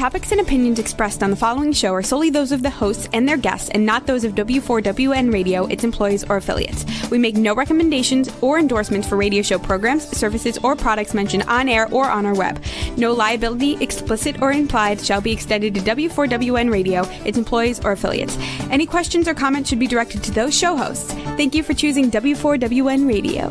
topics and opinions expressed on the following show are solely those of the hosts and their guests and not those of W4WN Radio, its employees, or affiliates. We make no recommendations or endorsements for radio show programs, services, or products mentioned on air or on our web. No liability, explicit or implied, shall be extended to W4WN Radio, its employees, or affiliates. Any questions or comments should be directed to those show hosts. Thank you for choosing W4WN Radio.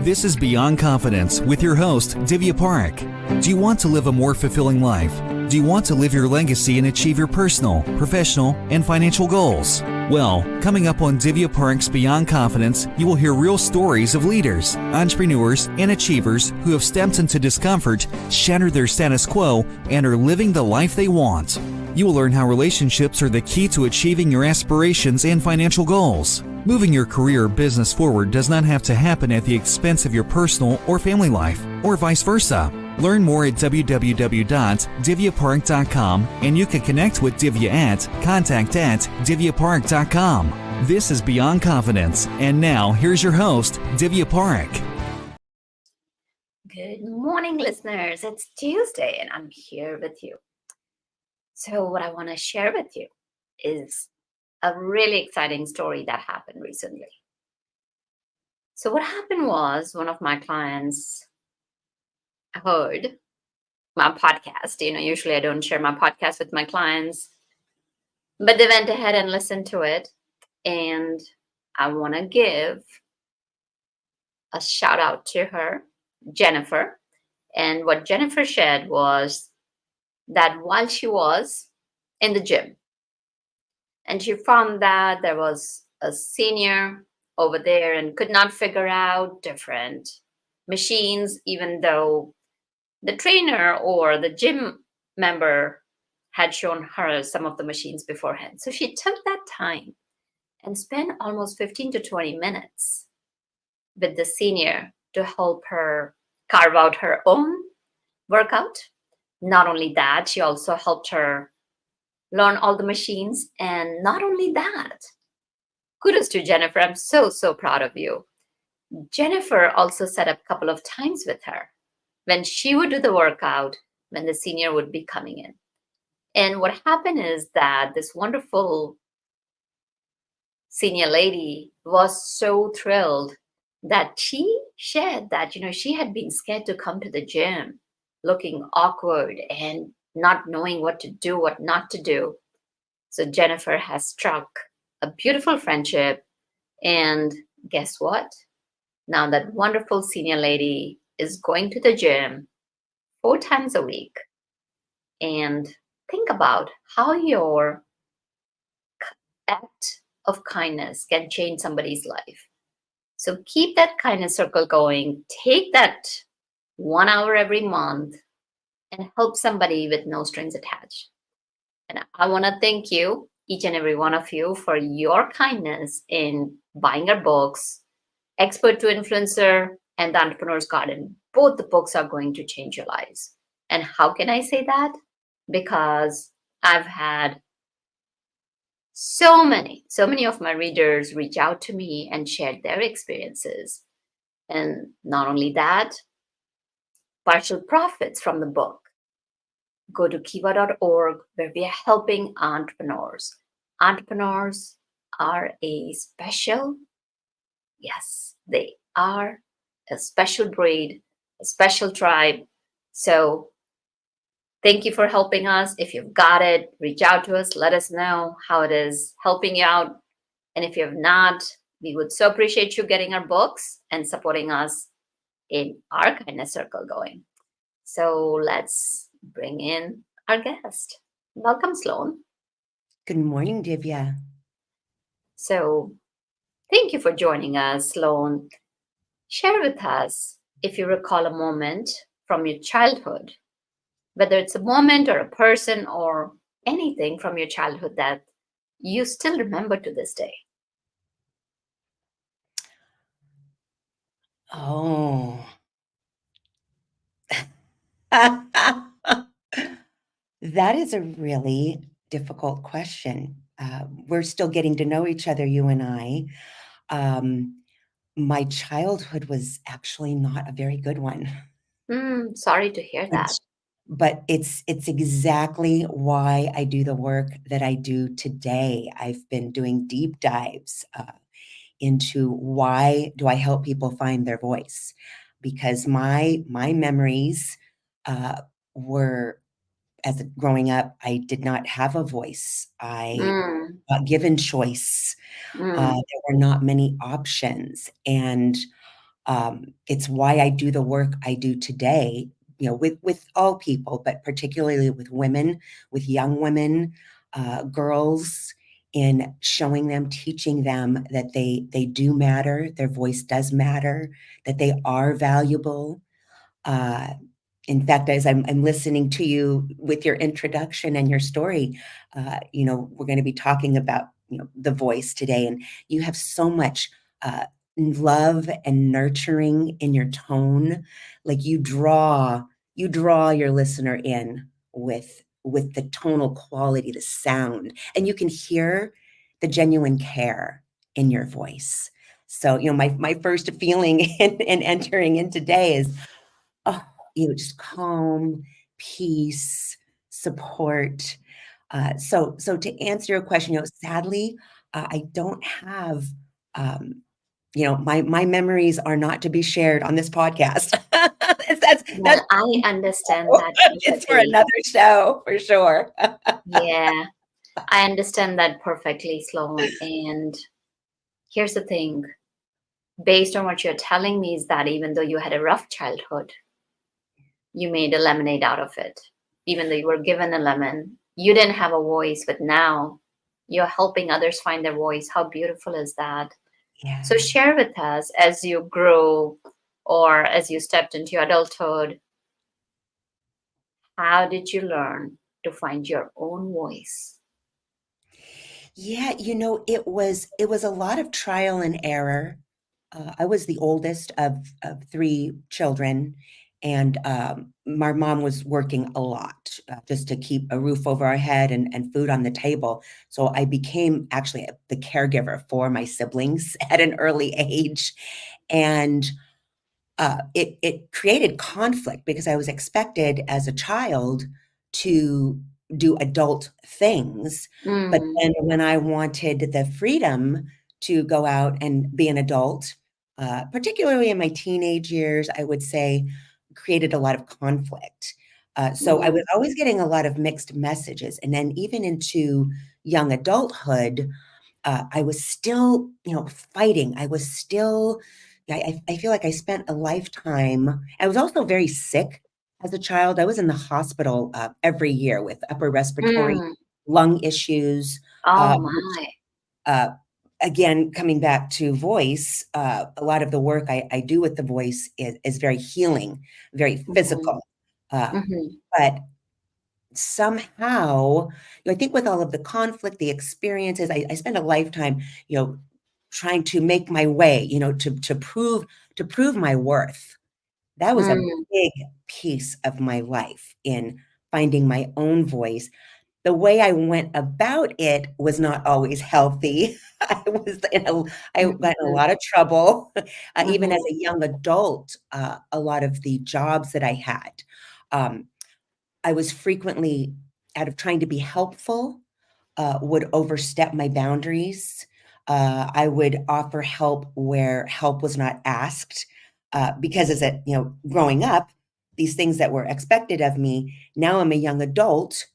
This is Beyond Confidence with your host, Divya Parekh. Do you want to live a more fulfilling life? Do you want to live your legacy and achieve your personal, professional, and financial goals? Well, coming up on Divya Parekh's Beyond Confidence, you will hear real stories of leaders, entrepreneurs, and achievers who have stepped into discomfort, shattered their status quo, and are living the life they want. You will learn how relationships are the key to achieving your aspirations and financial goals. Moving your career or business forward does not have to happen at the expense of your personal or family life, or vice versa. Learn more at www.divyaparekh.com, and you can connect with Divya at contact@divyaparekh.com. This is Beyond Confidence, and now here's your host, Divya Parekh. Good morning, listeners. It's Tuesday, and I'm here with you. So what I want to share with you is a really exciting story that happened recently. So what happened was one of my clients heard my podcast. Usually I don't share my podcast with my clients, but they went ahead and listened to it. And I want to give a shout out to her, Jennifer. And what Jennifer shared was that while she was in the gym, and she found that there was a senior over there and could not figure out different machines, even though the trainer or the gym member had shown her some of the machines beforehand. So she took that time and spent almost 15 to 20 minutes with the senior to help her carve out her own workout. Not only that, she also helped her learn all the machines. And not only that, kudos to Jennifer. I'm so proud of you. Jennifer also set up a couple of times with her when she would do the workout, when the senior would be coming in. And what happened is that this wonderful senior lady was so thrilled that she shared that, she had been scared to come to the gym, looking awkward and not knowing what to do, what not to do. So Jennifer has struck a beautiful friendship. And guess what? Now that wonderful senior lady is going to the gym 4 times a week. And think about how your act of kindness can change somebody's life. So keep that kindness circle going. Take that 1 hour every month and help somebody with no strings attached. And I want to thank you, each and every one of you, for your kindness in buying our books, Expert to Influencer and The Entrepreneur's Garden. Both the books are going to change your lives. And how can I say that? Because I've had so many of my readers reach out to me and share their experiences. And not only that, partial profits from the book go to kiva.org, where we are helping entrepreneurs. Entrepreneurs are a special, yes, they are a special breed, a special tribe. So thank you for helping us. If you've got it, reach out to us. Let us know how it is helping you out. And if you have not, we would so appreciate you getting our books and supporting us in our kindness circle going. So let's bring in our guest. Welcome, Sloane. Good morning, Divya. So thank you for joining us, Sloane. Share with us, if you recall, a moment from your childhood, whether it's a moment or a person or anything from your childhood that you still remember to this day. Oh. That is a really difficult question. We're still getting to know each other, you and I. My childhood was actually not a very good one. Sorry to hear that. but it's exactly why I do the work that I do today. I've been doing deep dives into why do I help people find their voice, because my memories uh, were growing up, I did not have a voice. I Mm, got given choice. mm, There were not many options, and it's why I do the work I do today, with all people, but particularly with women, with young women, girls, in showing them, teaching them that they do matter, their voice does matter, that they are valuable. Uh, in fact, as I'm listening to you with your introduction and your story, we're going to be talking about the voice today, and you have so much uh, love and nurturing in your tone. Like you draw your listener in with the tonal quality, the sound, and you can hear the genuine care in your voice. So, my first feeling in entering in today is, oh, just calm, peace, support. So to answer your question, sadly, I don't have, um, my memories are not to be shared on this podcast. That's well, I understand that it's for perfectly. another show for sure. Yeah, I understand that perfectly, Sloan. And here's the thing, based on what you're telling me, is that even though you had a rough childhood, you made a lemonade out of it. Even though you were given a lemon, you didn't have a voice, but now you're helping others find their voice. How beautiful is that? Yeah. So, share with us as you grow or as you stepped into your adulthood, how did you learn to find your own voice? Yeah, it was a lot of trial and error. I was the oldest of 3 children, and, my mom was working a lot, just to keep a roof over our head and food on the table. So I became actually the caregiver for my siblings at an early age, and it created conflict because I was expected as a child to do adult things, but Mm, then when I wanted the freedom to go out and be an adult, particularly in my teenage years, I would say created a lot of conflict. So I was mm, always getting a lot of mixed messages, and then even into young adulthood, I was still, fighting. I was still I feel like I spent a lifetime. I was also very sick as a child. I was in the hospital, every year with upper respiratory mm. lung issues, Oh which, my. uh, again, coming back to voice, a lot of the work I do with the voice is very healing, very Mhm, physical. Uh, mhm, but somehow, I think with all of the conflict, the experiences, I spent a lifetime, trying to make my way, to prove my worth. That was a mm, big piece of my life in finding my own voice. The way I went about it was not always healthy. I got in a mhm, lot of trouble, even as mhm, a young adult. A lot of the jobs that I had, um, I was frequently, out of trying to be helpful, would overstep my boundaries. I would offer help where help was not asked, because growing up, these things that were expected of me, now I'm a young adult,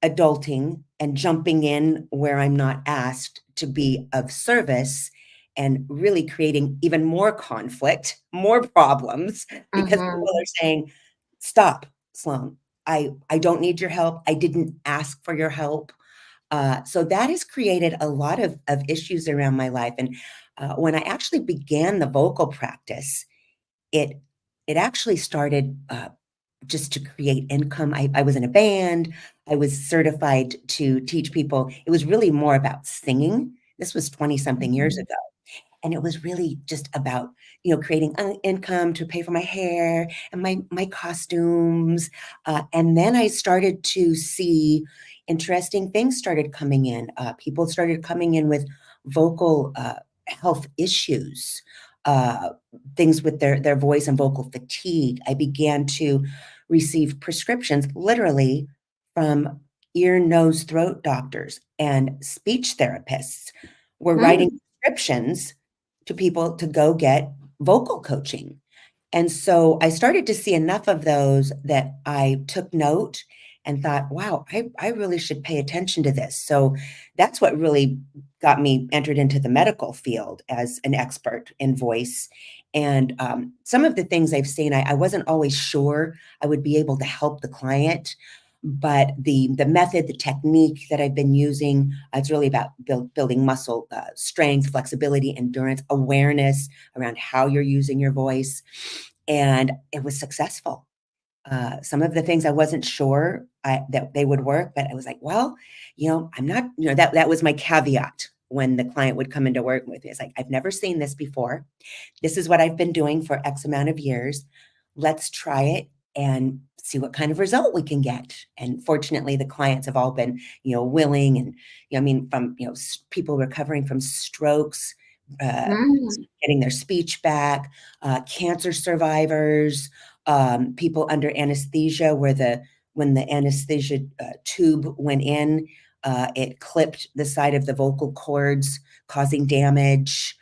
adulting and jumping in where I'm not asked to be of service, and really creating even more conflict, more problems, because people mhm, are saying, "Stop, Sloan. I don't need your help. I didn't ask for your help." So that has created a lot of issues around my life. And when I actually began the vocal practice, it it actually started, just to create income. I was in a band. I was certified to teach people. It was really more about singing. This was 20 something years mhm, ago. And it was really just about, creating income to pay for my hair and my costumes. And then I started to see interesting things started coming in. People started coming in with vocal health issues. uh, things with their voice and vocal fatigue. I began to receive prescriptions literally from ear, nose, throat doctors and speech therapists were writing Mm, prescriptions to people to go get vocal coaching. And so I started to see enough of those that I took note and thought, wow, I really should pay attention to this. So that's what really got me entered into the medical field as an expert in voice. And some of the things I've seen, I wasn't always sure I would be able to help the client. But the method, the technique that I've been using, it's really about building muscle strength, flexibility, endurance, awareness around how you're using your voice. And it was successful. Some of the things I wasn't sure that they would work, but I was like, well, I'm not, that was my caveat when the client would come into work with me. It's like, I've never seen this before. This is what I've been doing for X amount of years. Let's try it and see what kind of result we can get. And fortunately, the clients have all been, willing and, from, people recovering from strokes, uh, mm, getting their speech back, cancer survivors, people under anesthesia when the anesthesia tube went in, it clipped the side of the vocal cords, causing damage.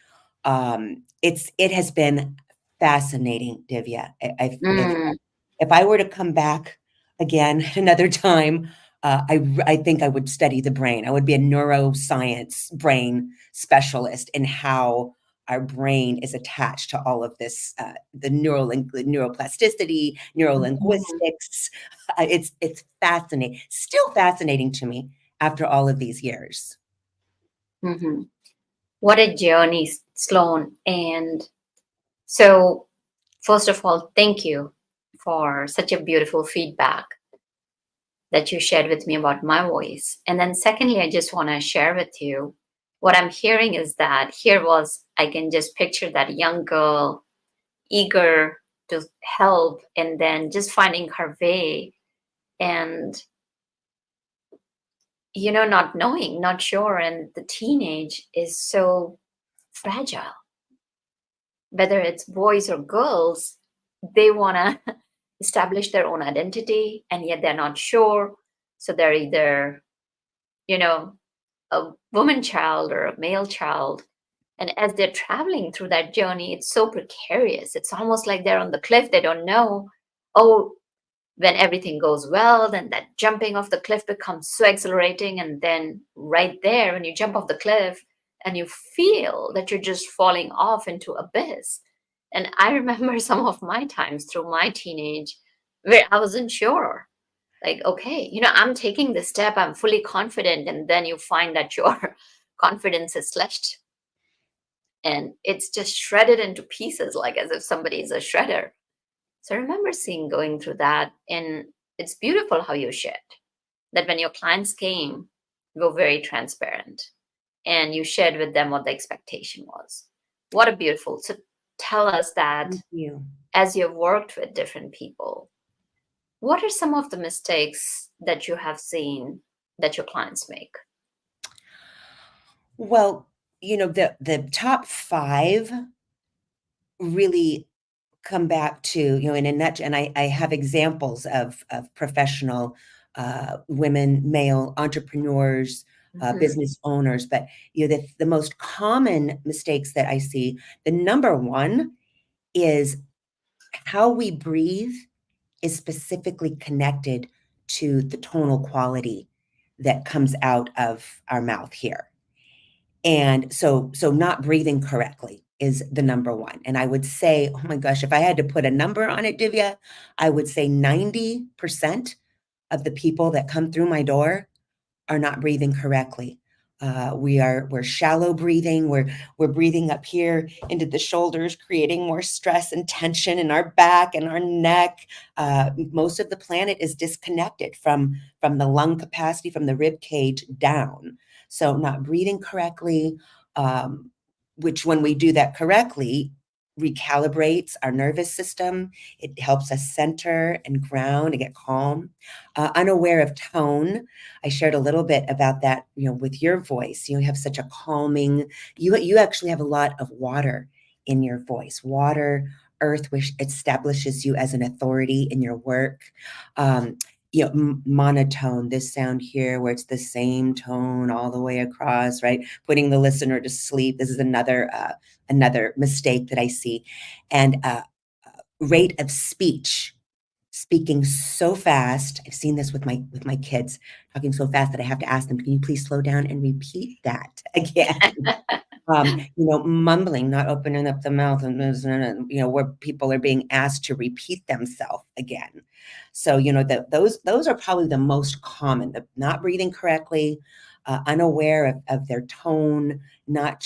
It has been fascinating, Divya. mm, If I were to come back again another time, I think I would study the brain. I would be a neuroscience brain specialist in how our brain is attached to all of this, the neuroplasticity, mhm, neurolinguistics. It's fascinating, still fascinating to me after all of these years. mhm. What a journey, Sloan. And so, first of all, thank you for such a beautiful feedback that you shared with me about my voice. And then, secondly, I just want to share with you what I'm hearing is that here was, I can just picture that young girl eager to help and then just finding her way and, not knowing, not sure. And the teenage is so fragile, whether it's boys or girls, they want to establish their own identity and yet they're not sure. So they're either, you know, a woman child or a male child. And as they're traveling through that journey, it's so precarious. It's almost like they're on the cliff. They don't know, oh, when everything goes well, then that jumping off the cliff becomes so exhilarating. And then right there, when you jump off the cliff and you feel that you're just falling off into abyss. And I remember some of my times through my teenage where I wasn't sure. Like, okay, I'm taking this step, I'm fully confident. And then you find that your confidence is slashed and it's just shredded into pieces, like as if somebody is a shredder. So I remember seeing going through that, and it's beautiful how you shared that when your clients came, you were very transparent and you shared with them what the expectation was. What a beautiful. So tell us that Thank you. as you've worked with different people, what are some of the mistakes that you have seen that your clients make? Well, the top five really come back to, in a nutshell, and I have examples of professional women, male entrepreneurs, Mhm. business owners, but the most common mistakes that I see, the number one is how we breathe is specifically connected to the tonal quality that comes out of our mouth here. And so not breathing correctly is the number one. And I would say, oh my gosh, if I had to put a number on it, Divya, I would say 90% of the people that come through my door are not breathing correctly. We're shallow breathing. We're breathing up here into the shoulders, creating more stress and tension in our back and our neck. Most of the planet is disconnected from the lung capacity, from the rib cage down. So not breathing correctly, um, which when we do that correctly, recalibrates our nervous system. It helps us center and ground and get calm. Unaware of tone, I shared a little bit about that, with your voice. You have such a calming, you actually have a lot of water in your voice. Water, earth, which establishes you as an authority in your work. Um, monotone, this sound here where it's the same tone all the way across, right? Putting the listener to sleep. This is another mistake that I see. And rate of speech, speaking so fast. I've seen this with my kids, talking so fast that I have to ask them, can you please slow down and repeat that again? Mumbling, not opening up the mouth, and where people are being asked to repeat themselves again. So those are probably the most common. Not breathing correctly, unaware of their tone, not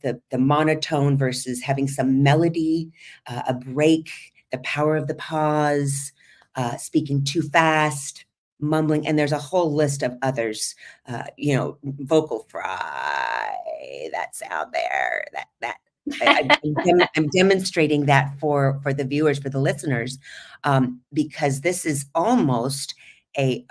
the monotone versus having some melody, a break, the power of the pause, speaking too fast, mumbling, and there's a whole list of others. Vocal fry, that sound there, that I'm demonstrating that for the viewers, for the listeners, because this is almost a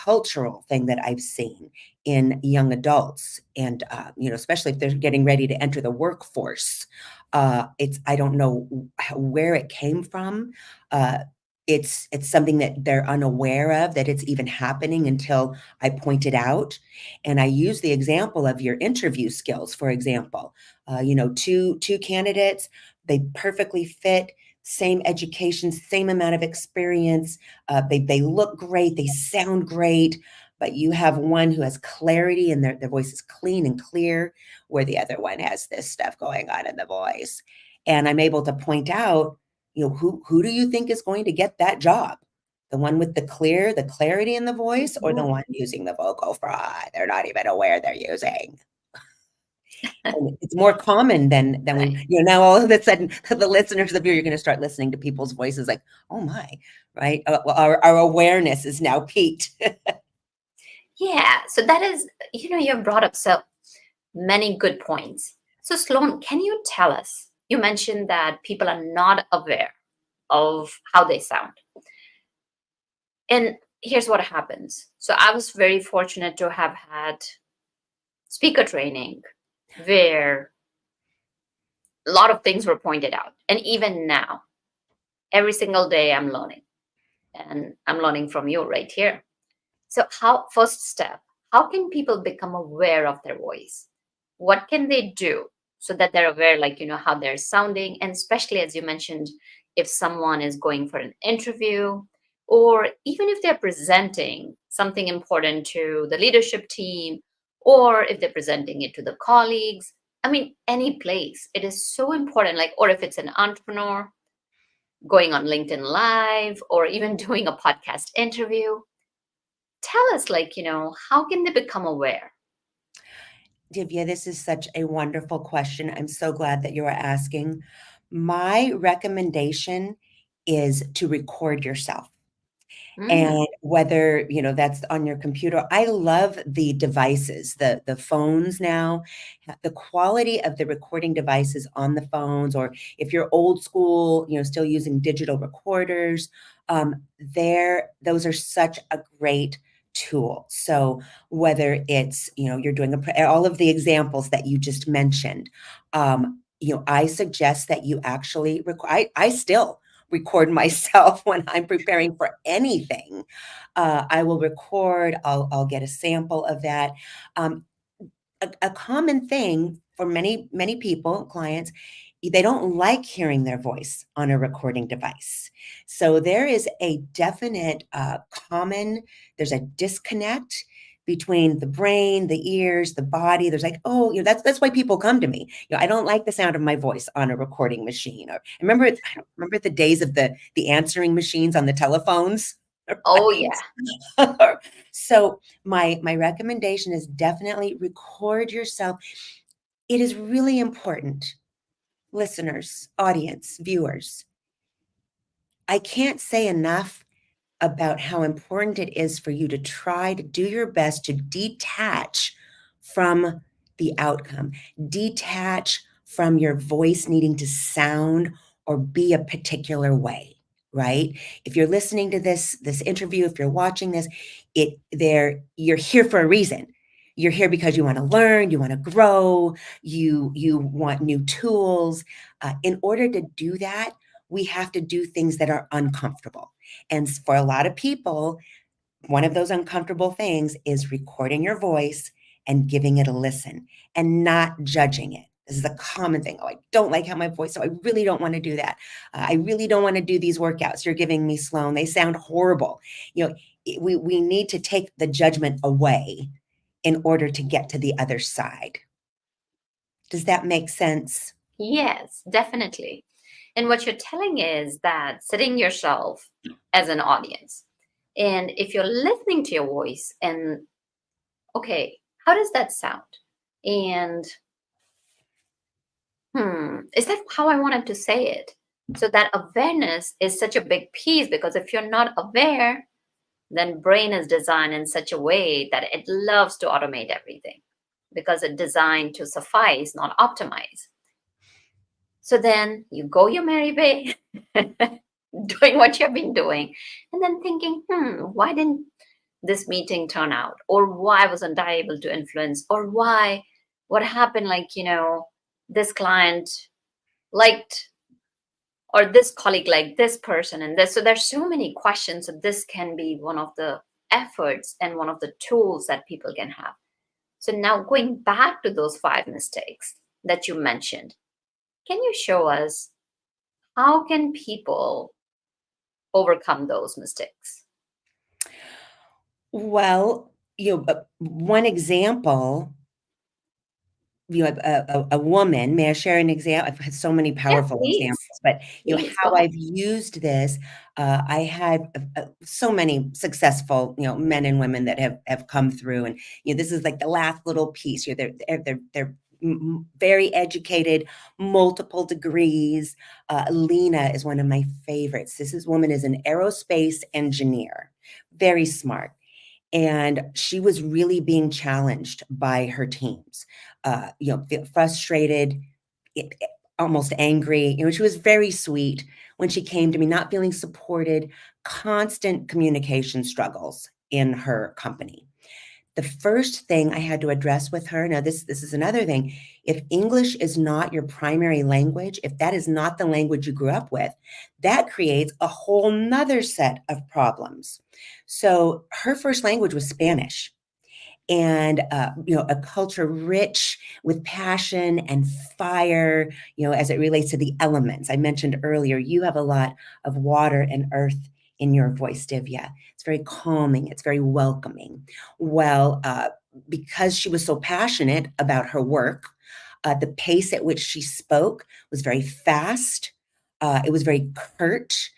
cultural thing that I've seen in young adults, and especially if they're getting ready to enter the workforce. I don't know where it came from. It's something that they're unaware of, that it's even happening until I point it out. And I use the example of your interview skills, for example. Two candidates, they perfectly fit, same education, same amount of experience. They look great, they sound great, but you have one who has clarity and their voice is clean and clear, where the other one has this stuff going on in the voice. And I'm able to point out, who do you think is going to get that job? The one with the clarity in the voice, or the one using the vocal fry they're not even aware they're using? And it's more common than we, now all of a sudden the listeners of you're going to start listening to people's voices like, oh my, right? Our awareness is now peaked. Yeah. So that is, you've brought up so many good points. So Sloane, can you tell us, you mentioned that people are not aware of how they sound. And here's what happens. So I was very fortunate to have had speaker training where a lot of things were pointed out. And even now, every single day I'm learning. And I'm learning from you right here. So first step, how can people become aware of their voice? What can they do so that they're aware, how they're sounding? And especially, as you mentioned, if someone is going for an interview, or even if they're presenting something important to the leadership team, or if they're presenting it to the colleagues, I mean, any place, it is so important. Or if it's an entrepreneur going on LinkedIn Live, or even doing a podcast interview, tell us, how can they become aware? Divya, this is such a wonderful question. I'm so glad that you are asking. My recommendation is to record yourself. And whether, that's on your computer, I love the devices, the phones now, the quality of the recording devices on the phones, or if you're old school, still using digital recorders, those are such a great tool. So whether it's, you're doing all of the examples that you just mentioned, I suggest that you actually I still record myself when I'm preparing for anything. I will record, I'll get a sample of that. A common thing for many people, clients, they don't like hearing their voice on a recording device. So there is a definite there's a disconnect between the brain, the ears, the body. There's that's why people come to me. I don't like the sound of my voice on a recording machine. Or I don't remember the days of the answering machines on the telephones. Oh yeah. So my recommendation is definitely record yourself. It is really important, listeners, audience, viewers. I can't say enough about how important it is for you to try to do your best to detach from the outcome, detach from your voice needing to sound or be a particular way, right? If you're listening to this interview, if you're watching this, you're here for a reason. You're here because you want to learn, you want to grow, you want new tools. In order to do that, we have to do things that are uncomfortable. And for a lot of people, one of those uncomfortable things is recording your voice and giving it a listen and not judging it. This is a common thing. Oh, I don't like how my voice, so I really don't want to do that. I really don't want to do these workouts you're giving me, Sloane. They sound horrible. You know, we need to take the judgment away in order to get to the other side. Does that make sense? Yes, definitely. And what you're telling is that setting yourself as an audience. And if you're listening to your voice and, okay, how does that sound? And, is that how I wanted to say it? So that awareness is such a big piece, because if you're not aware, then brain is designed in such a way that it loves to automate everything because it's designed to suffice, not optimize. So then you go your merry way, doing what you've been doing, and then thinking, why didn't this meeting turn out? Or why wasn't I able to influence? Or why, what happened? Like, this client liked, or this colleague liked this person and this. So there's so many questions. So this can be one of the efforts and one of the tools that people can have. So now going back to those 5 mistakes that you mentioned, can you show us how can people overcome those mistakes? Well, one example, a woman, may I share an example? I've had so many Yeah, powerful examples, please. but Please go how ahead. I've used this. I had so many successful, men and women that have come through, and this is like the last little piece. They're very educated, multiple degrees. Lena is one of my favorites. Woman is an aerospace engineer, very smart. And she was really being challenged by her teams, frustrated, it- almost angry. She was very sweet when she came to me, not feeling supported, constant communication struggles in her company. The first thing I had to address with her, now this is another thing. If English is not your primary language, if that is not the language you grew up with, that creates a whole nother set of problems. So her first language was Spanish, and a culture rich with passion and fire, as it relates to the elements. I mentioned earlier, you have a lot of water and earth in your voice, Divya. It's very calming, it's very welcoming. Well, because she was so passionate about her work, the pace at which she spoke was very fast. It was very curt.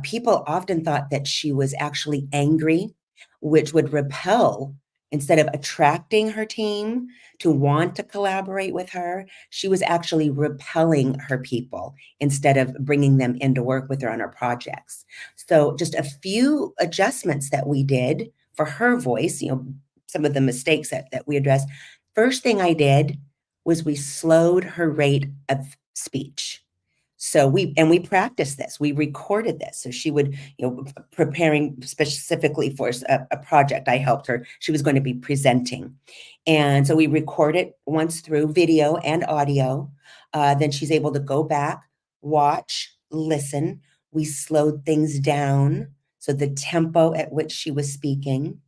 People often thought that she was actually angry, which would repel. Instead of attracting her team to want to collaborate with her, she was actually repelling her people instead of bringing them in to work with her on her projects. So just a few adjustments that we did for her voice, some of the mistakes that we addressed. First thing I did was we slowed her rate of speech. So we practiced this. We recorded this. So she would, preparing specifically for a project I helped her. She was going to be presenting. And so we record it once through video and audio. Then she's able to go back, watch, listen. We slowed things down. So the tempo at which she was speaking.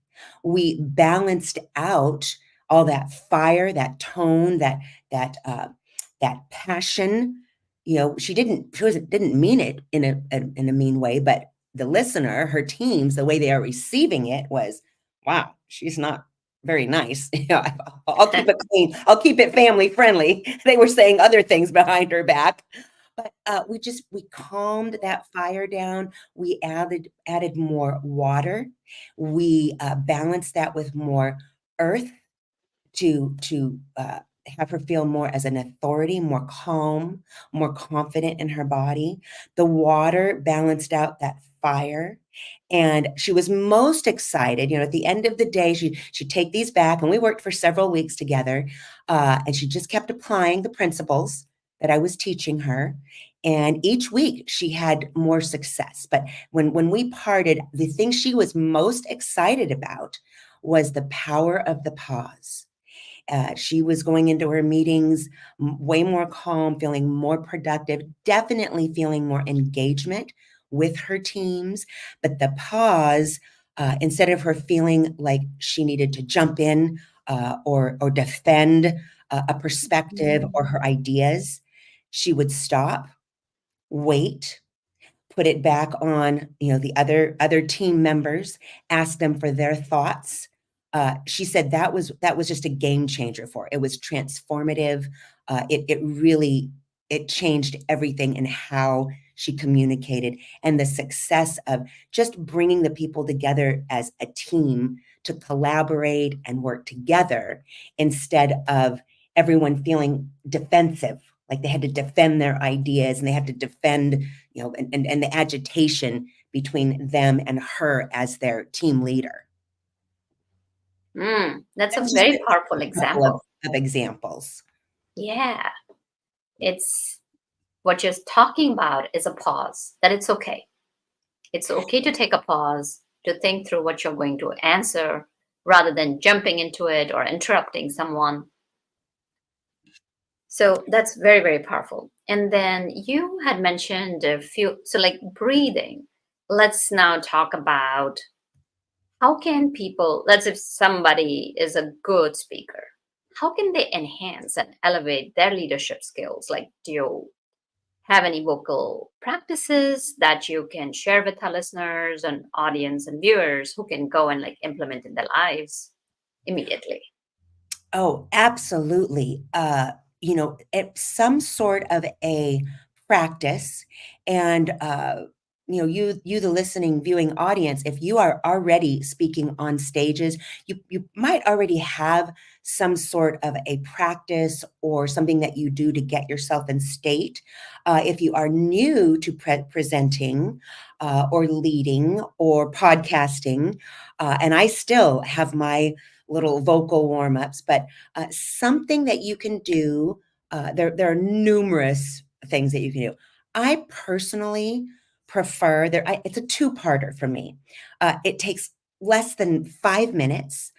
We balanced out all that fire, that tone, that passion. Didn't mean it in a mean way, but the listener, her teams, the way they are receiving it was, wow, she's not very nice. I'll keep it clean. I'll keep it family friendly. They were saying other things behind her back. But we calmed that fire down. We added more water. We balanced that with more earth to have her feel more as an authority, more calm, more confident in her body. The water balanced out that fire. And she was most excited. At the end of the day, she'd take these back, and we worked for several weeks together. And she just kept applying the principles that I was teaching her. And each week she had more success. But when we parted, the thing she was most excited about was the power of the pause. She was going into her meetings way more calm, feeling more productive, definitely feeling more engagement with her teams. But the pause, instead of her feeling like she needed to jump in or defend a perspective or her ideas, she would stop, wait, put it back on, the other team members, ask them for their thoughts. She said that was just a game changer for her. It was transformative. It really changed everything in how she communicated, and the success of just bringing the people together as a team to collaborate and work together instead of everyone feeling defensive, like they had to defend their ideas and they had to defend, and the agitation between them and her as their team leader. That's a That's just very a powerful couple example. of examples. Yeah. It's what you're talking about is a pause, that it's okay. It's okay to take a pause, to think through what you're going to answer rather than jumping into it or interrupting someone. So that's very, very powerful. And then you had mentioned a few, so like breathing. Let's now talk about how can people, let's if somebody is a good speaker, how can they enhance and elevate their leadership skills? Like, do you have any vocal practices that you can share with our listeners and audience and viewers who can go and like implement in their lives immediately? Oh, absolutely. Some sort of a practice, and you, the listening, viewing audience, if you are already speaking on stages, you might already have some sort of a practice or something that you do to get yourself in state. If you are new to presenting or leading or podcasting, and I still have my little vocal warm-ups, but something that you can do. There are numerous things that you can do. I personally prefer it's a two-parter for me. It takes less than 5 minutes.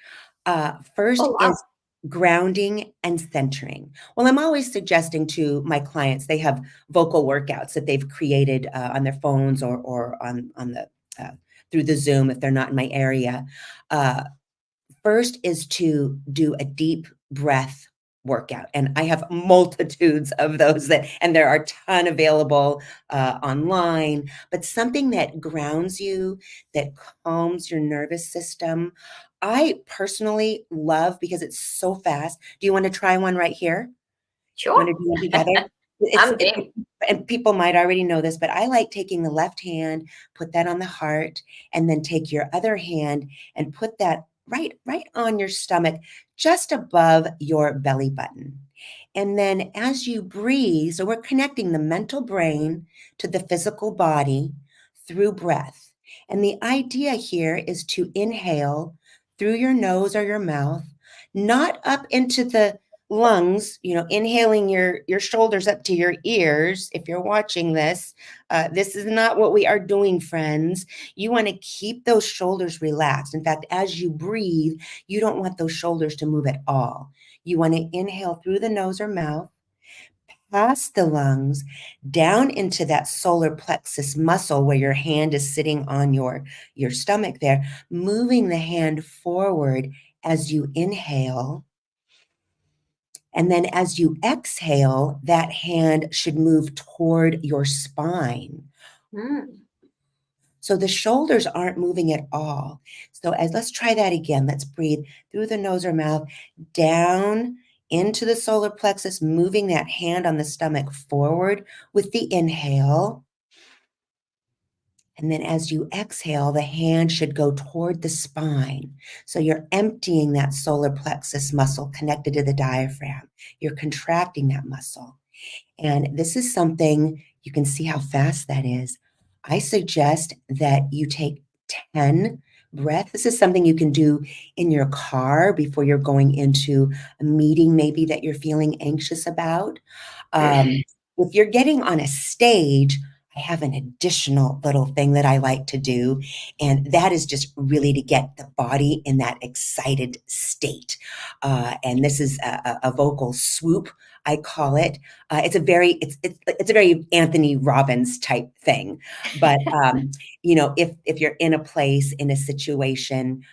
First Oh, wow. is grounding and centering. Well, I'm always suggesting to my clients, they have vocal workouts that they've created on their phones or on the through the Zoom if they're not in my area. Uh, First is to do a deep breath workout, and I have multitudes of those and there are a ton available online, but something that grounds you, that calms your nervous system. I personally love because it's so fast. Do you want to try one right here? Sure. Want to do one together? It's I'm game. and people might already know this, but I like taking the left hand, put that on the heart, and then take your other hand and put that right on your stomach, just above your belly button. And then as you breathe, so we're connecting the mental brain to the physical body through breath. And the idea here is to inhale through your nose or your mouth, not up into the lungs, inhaling your shoulders up to your ears. If you're watching this, this is not what we are doing, friends. You want to keep those shoulders relaxed. In fact, as you breathe, you don't want those shoulders to move at all. You want to inhale through the nose or mouth, past the lungs, down into that solar plexus muscle where your hand is sitting on your stomach there, moving the hand forward as you inhale. And then as you exhale, that hand should move toward your spine. Mm. So the shoulders aren't moving at all. So let's try that again. Let's breathe through the nose or mouth, down into the solar plexus, moving that hand on the stomach forward with the inhale. And then as you exhale, the hand should go toward the spine. So you're emptying that solar plexus muscle connected to the diaphragm. You're contracting that muscle. And this is something, you can see how fast that is. I suggest that you take 10 breaths. This is something you can do in your car before you're going into a meeting, maybe that you're feeling anxious about. If you're getting on a stage, I have an additional little thing that I like to do, and that is just really to get the body in that excited state. And this is a vocal swoop, I call it. It's a very Anthony Robbins type thing. But if you're in a place, in a situation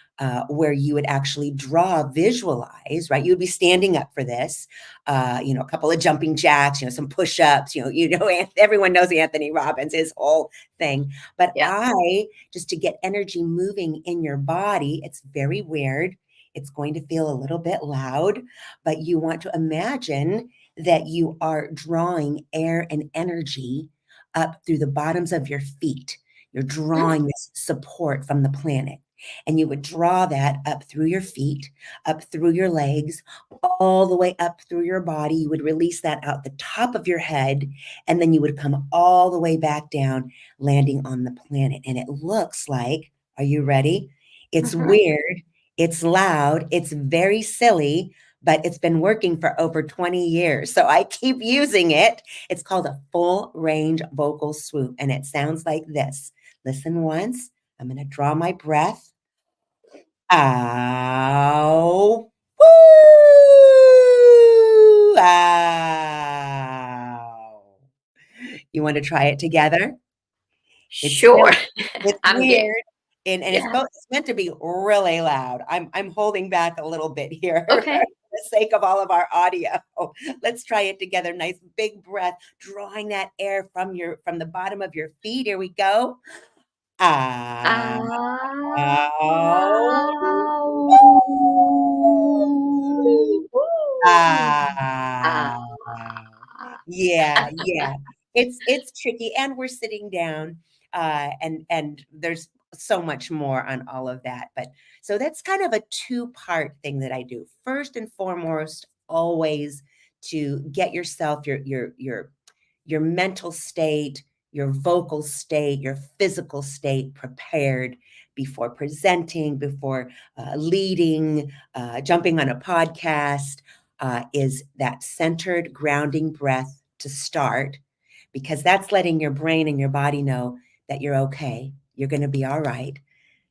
where you would actually visualize, right? You would be standing up for this, a couple of jumping jacks, some push-ups, everyone knows Anthony Robbins, his whole thing. But Yeah. just to get energy moving in your body, it's very weird. It's going to feel a little bit loud, but you want to imagine that you are drawing air and energy up through the bottoms of your feet. You're drawing this support from the planet. And you would draw that up through your feet, up through your legs, all the way up through your body. You would release that out the top of your head, and then you would come all the way back down, landing on the planet. And it looks like, are you ready? It's weird, it's loud, it's very silly, but it's been working for over 20 years. So I keep using it. It's called a full range vocal swoop, and it sounds like this. Listen once. I'm going to draw my breath. Ow. Woo! Ow. You want to try it together? Sure. It's I'm game. weird. And it's meant to be really loud. I'm holding back a little bit here. Okay. For the sake of all of our audio. Let's try it together. Nice big breath, drawing that air from the bottom of your feet. Here we go. Ow. Ah. Ow. Yeah. It's tricky, and we're sitting down, and there's so much more on all of that. But so that's kind of a two-part thing that I do. First and foremost, always to get yourself your mental state, your vocal state, your physical state prepared before presenting, before leading, jumping on a podcast, is that centered grounding breath to start, because that's letting your brain and your body know that you're okay. You're going to be all right.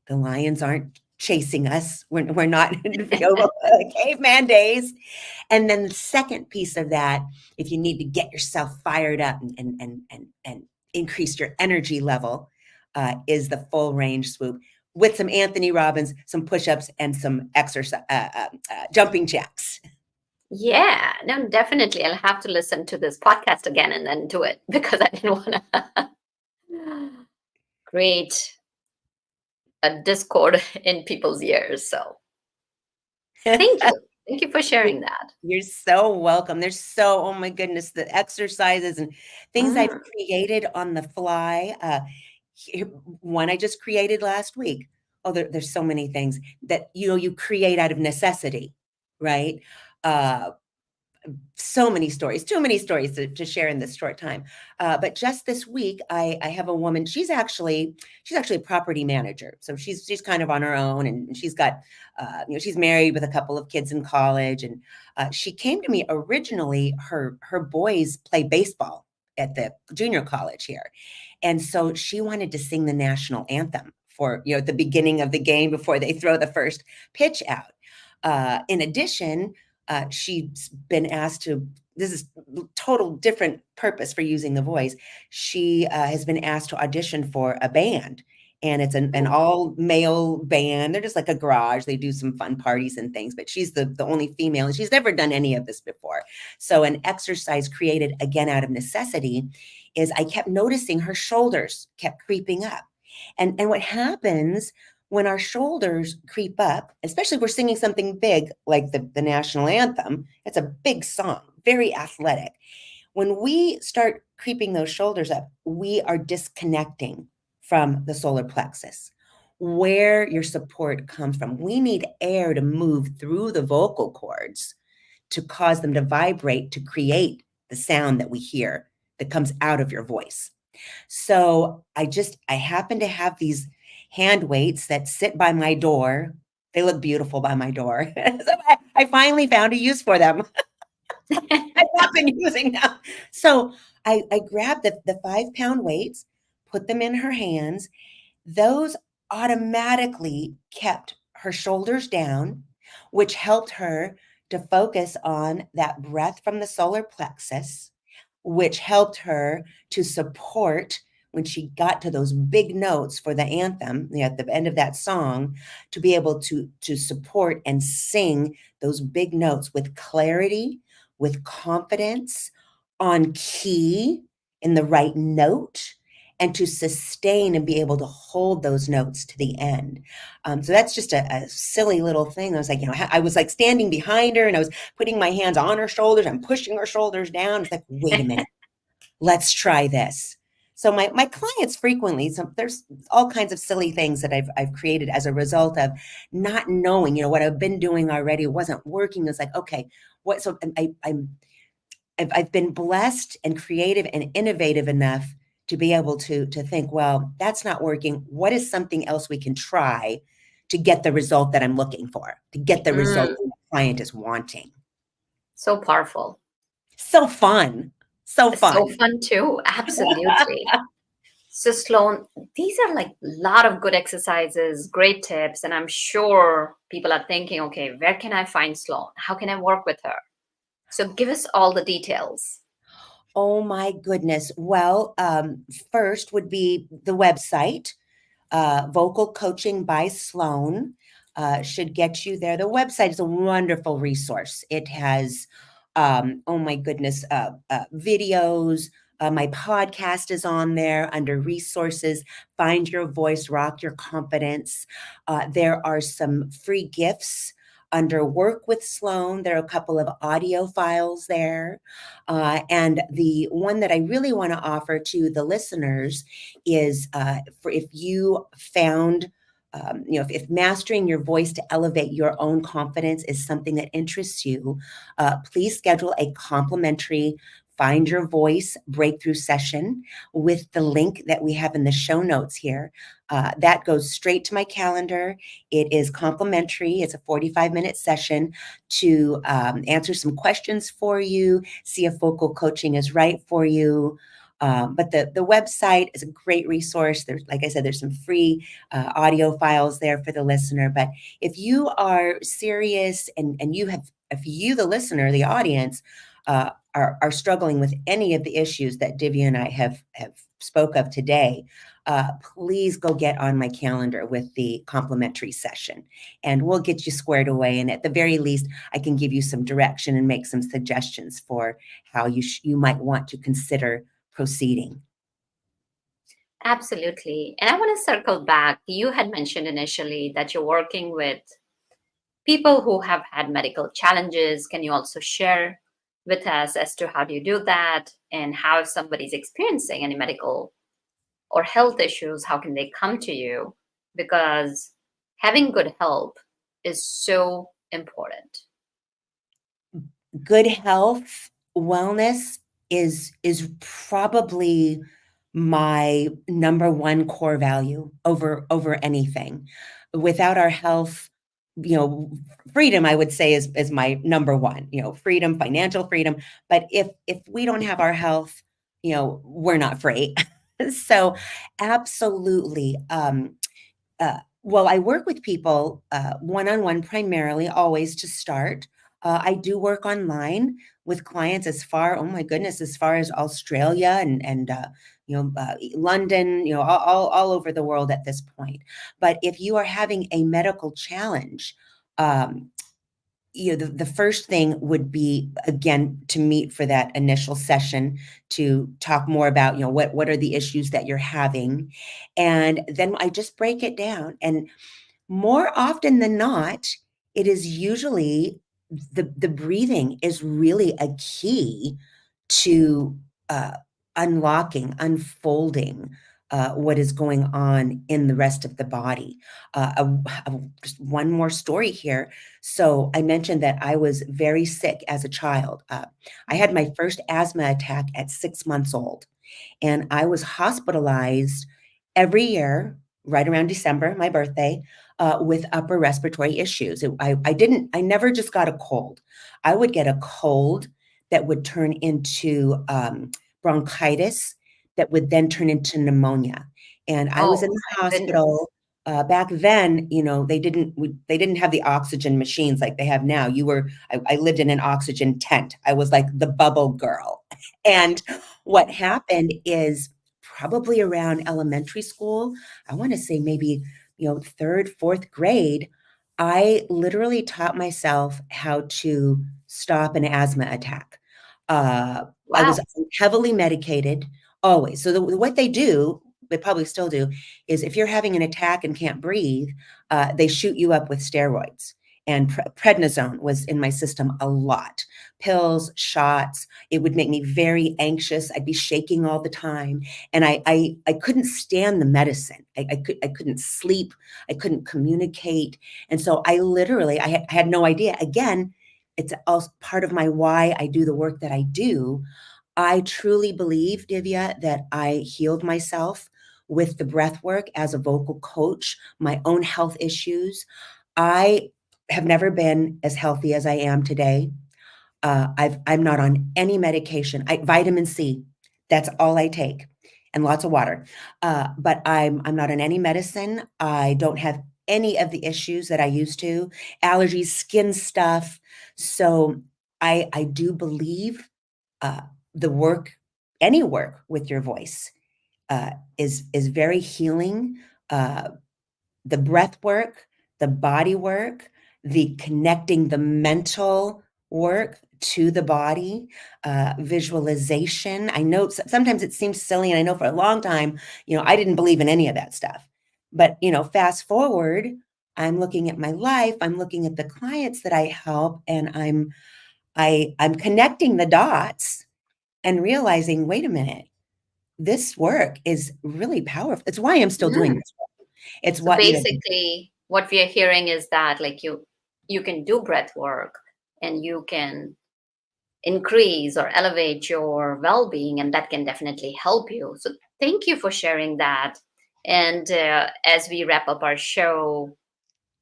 The lions aren't chasing us. We're not in caveman days. And then the second piece of that, if you need to get yourself fired up and increase your energy level, is the full range swoop with some Anthony Robbins, some push-ups, and some exercise, jumping jacks. Yeah, no, definitely. I'll have to listen to this podcast again and then do it because I didn't want to create a discord in people's ears. So thank you. Thank you for sharing that. You're so welcome. Oh my goodness, the exercises and things I've created on the fly. One I just created last week. Oh, there's so many things that, you create out of necessity, right? So many stories, too many stories to share in this short time. But just this week, I have a woman. She's actually a property manager. So she's kind of on her own, and she's got, she's married with a couple of kids in college. And she came to me originally. Her boys play baseball at the junior college here, and so she wanted to sing the national anthem for at the beginning of the game before they throw the first pitch out. In addition, she's been asked to, this is total different purpose for using the voice. She has been asked to audition for a band, and it's an all male band. They're just like a garage. They do some fun parties and things, but she's the only female, and she's never done any of this before. So an exercise created again out of necessity is I kept noticing her shoulders kept creeping up. And what happens when our shoulders creep up, especially if we're singing something big like the national anthem, it's a big song, very athletic. When we start creeping those shoulders up, we are disconnecting from the solar plexus, where your support comes from. We need air to move through the vocal cords to cause them to vibrate, to create the sound that we hear that comes out of your voice. So I happen to have these hand weights that sit by my door. They look beautiful by my door. So I finally found a use for them. I've not been using them. So I grabbed the 5-pound weights, put them in her hands. Those automatically kept her shoulders down, which helped her to focus on that breath from the solar plexus, which helped her to support when she got to those big notes for the anthem, at the end of that song, to be able to support and sing those big notes with clarity, with confidence, on key, in the right note, and to sustain and be able to hold those notes to the end. So that's just a silly little thing. I was like, I was like standing behind her and I was putting my hands on her shoulders. I'm pushing her shoulders down. It's like, wait a minute, let's try this. So my clients frequently, so there's all kinds of silly things that I've created as a result of not knowing, what I've been doing already wasn't working. It's like, okay, what? So I've been blessed and creative and innovative enough to be able to think, well, that's not working. What is something else we can try to get the result that I'm looking for, to get the result that the client is wanting? So powerful. So fun. So fun. So fun too. Absolutely. So Sloane, these are like a lot of good exercises, great tips. And I'm sure people are thinking, okay, where can I find Sloane? How can I work with her? So give us all the details. Oh my goodness. Well, first would be the website, Vocal Coaching by Sloane, should get you there. The website is a wonderful resource. It has, oh my goodness, videos. My podcast is on there under resources. Find Your Voice, Rock Your Confidence. There are some free gifts under Work with Sloane. There are a couple of audio files there. And the one that I really want to offer to the listeners is for if you found, if mastering your voice to elevate your own confidence is something that interests you, please schedule a complimentary Find Your Voice breakthrough session with the link that we have in the show notes here. That goes straight to my calendar. It is complimentary. It's a 45-minute session to answer some questions for you, see if vocal coaching is right for you. But the website is a great resource. There's, like I said, there's some free audio files there for the listener. But if you are serious and if you, the listener, the audience, are struggling with any of the issues that Divya and I have spoke of today, please go get on my calendar with the complimentary session, and we'll get you squared away. And at the very least, I can give you some direction and make some suggestions for how you might want to consider proceeding. Absolutely. And I want to circle back. You had mentioned initially that you're working with people who have had medical challenges. Can you also share with us as to how do you do that, and how if somebody's experiencing any medical or health issues, how can they come to you? Because having good help is so important. Good health, wellness is probably my number one core value over anything. Without our health, freedom, I would say, is my number one, freedom, financial freedom. But if we don't have our health, we're not free. So absolutely. Well, I work with people one-on-one primarily, always to start. I do work online with clients oh my goodness, as far as Australia and London, all over the world at this point. But if you are having a medical challenge, the first thing would be, again, to meet for that initial session to talk more about, what are the issues that you're having. And then I just break it down. And more often than not, it is usually the breathing is really a key to unlocking, unfolding what is going on in the rest of the body. Just one more story here. So I mentioned that I was very sick as a child. I had my first asthma attack at 6 months old, and I was hospitalized every year right around December, my birthday, with upper respiratory issues. I never just got a cold. I would get a cold that would turn into bronchitis that would then turn into pneumonia. And I was in Oh the my goodness. hospital. Back then, they didn't have the oxygen machines like they have now. I lived in an oxygen tent. I was like the bubble girl. And what happened is probably around elementary school, I want to say maybe, third, fourth grade, I literally taught myself how to stop an asthma attack. I was Wow. heavily medicated always. So what they do, they probably still do, is if you're having an attack and can't breathe, they shoot you up with steroids. And prednisone was in my system a lot. Pills, shots. It would make me very anxious. I'd be shaking all the time, and I couldn't stand the medicine. I couldn't sleep. I couldn't communicate, and so I had no idea. Again, it's also part of my why I do the work that I do. I truly believe, Divya, that I healed myself with the breath work as a vocal coach, my own health issues. I have never been as healthy as I am today. I'm not on any medication. Vitamin C, that's all I take, and lots of water. But I'm not on any medicine. I don't have any of the issues that I used to, allergies, skin stuff. So I do believe the work, any work with your voice, is very healing. The breath work, the body work, the connecting the mental work to the body, visualization. I know sometimes it seems silly, and I know for a long time, I didn't believe in any of that stuff. But fast forward, I'm looking at my life, I'm looking at the clients that I help, and I'm connecting the dots and realizing, wait a minute, this work is really powerful. It's why I'm still doing Mm. this work. It's So what, basically, what we are hearing is that like you can do breath work and you can increase or elevate your well-being, and that can definitely help you. So thank you for sharing that. And as we wrap up our show,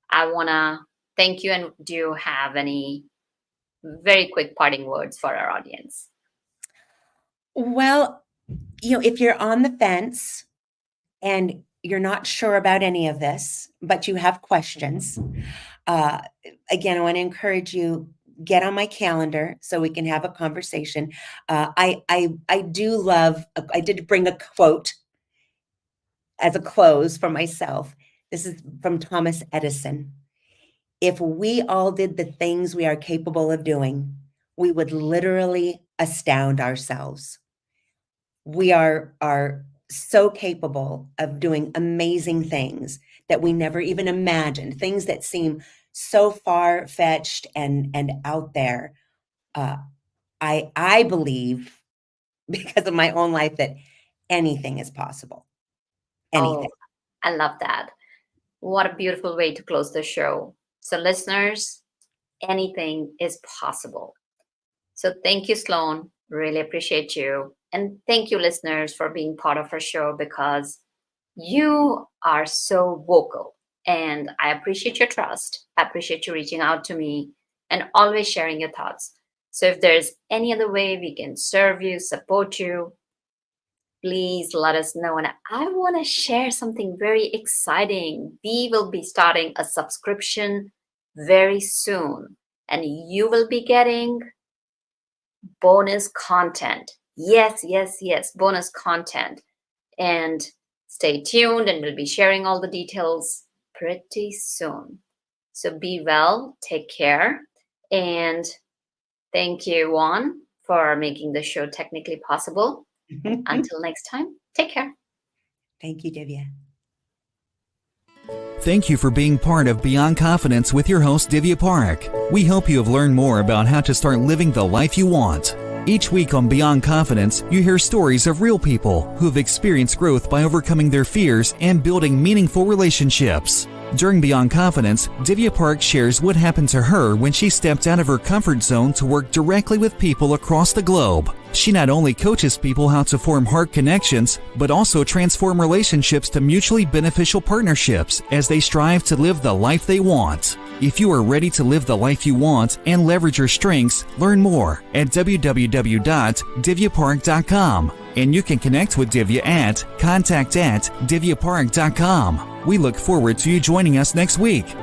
I want to thank you. And do you have any very quick parting words for our audience? well, if you're on the fence and you're not sure about any of this, but you have questions, uh, again, I want to encourage you, get on my calendar so we can have a conversation. I do love, I did bring a quote as a close for myself. This is from Thomas Edison. If we all did the things we are capable of doing, we would literally astound ourselves. We are so capable of doing amazing things that we never even imagined, things that seem so far-fetched and out there. I believe, because of my own life, that anything is possible. Anything. Oh, I love that. What a beautiful way to close the show. So, listeners, anything is possible. So, thank you, Sloane. Really appreciate you. And thank you, listeners, for being part of our show, because you are so vocal. And I appreciate your trust. I appreciate you reaching out to me and always sharing your thoughts. So, if there's any other way we can serve you, support you, please let us know. And I want to share something very exciting. We will be starting a subscription very soon, and you will be getting bonus content. Yes, yes, yes, bonus content. And stay tuned, and we'll be sharing all the details pretty soon. So be well, take care, and thank you, Juan, for making the show technically possible. Until next time, take care. Thank you, Divya. Thank you for being part of Beyond Confidence with your host, Divya Parekh. We hope you have learned more about how to start living the life you want. Each week on Beyond Confidence, you hear stories of real people who have experienced growth by overcoming their fears and building meaningful relationships. During Beyond Confidence, Divya Parekh shares what happened to her when she stepped out of her comfort zone to work directly with people across the globe. She not only coaches people how to form heart connections, but also transform relationships to mutually beneficial partnerships as they strive to live the life they want. If you are ready to live the life you want and leverage your strengths, learn more at www.divyaparekh.com. And you can connect with Divya at contact@divyaparekh.com. We look forward to you joining us next week.